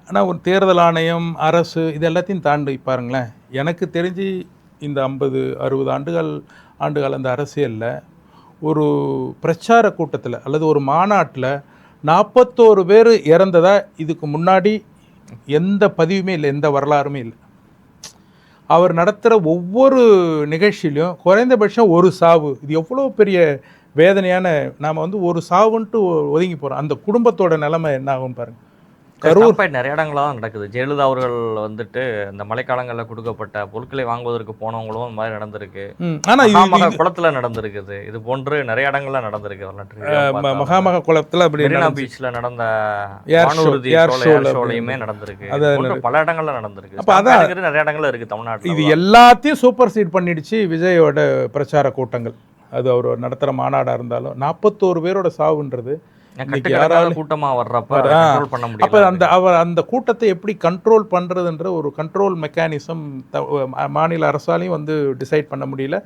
ஆனால் ஒரு தேர்தல் ஆணையம், அரசு இது எல்லாத்தையும் தாண்டி பாருங்களேன், எனக்கு தெரிஞ்சு இந்த 50-60 ஆண்டுகள் அந்த அரசியலில் ஒரு பிரச்சார கூட்டத்தில் அல்லது ஒரு மாநாட்டில் 41 பேர் இறந்ததா இதுக்கு முன்னாடி எந்த பதிவுமே இல்லை, எந்த வரலாறுமே இல்லை. அவர் நடத்துகிற ஒவ்வொரு நிகழ்ச்சியிலையும் குறைந்தபட்சம் ஒரு சாவு. இது எவ்வளோ பெரிய வேதனையான, நாம் வந்து ஒரு சாவுன்ட்டு ஒதுங்கி போகிறோம். அந்த குடும்பத்தோட நிலைமை என்ன ஆகும் பாருங்கள். கரூர் நிறைய இடங்களாக தான் நடக்குது. ஜெயலலிதா அவர்கள் வந்துட்டு இந்த மழைக்காலங்களில் கொடுக்கப்பட்ட பொருட்களை வாங்குவதற்கு போனவங்களும் இந்த மாதிரி நடந்திருக்கு. மகாமக குளத்தில் நடந்திருக்குது. இது போன்று நிறைய இடங்கள்ல நடந்திருக்கு. மகாமக குளத்தில் அப்படி மெரினா பீச்சில் நடந்த ஷோலையுமே நடந்திருக்கு. பல இடங்கள்ல நடந்திருக்கு. அப்போ அதான் நிறைய இடங்கள்ல இருக்கு தமிழ்நாட்டில். இது எல்லாத்தையும் சூப்பர் சீட் பண்ணிடுச்சு விஜயோட பிரச்சார கூட்டங்கள். அது அவர் நடத்துகிற மாநாடாக இருந்தாலும் 41 பேரோட சாவுன்றது கூட்டமாக வர்றப்ப அந்த கூட்டத்தை எப்படி கண்ட்ரோல் பண்ணுறதுன்ற ஒரு கண்ட்ரோல் மெக்கானிசம் மாநில அரசாலையும் வந்து டிசைட் பண்ண முடியல.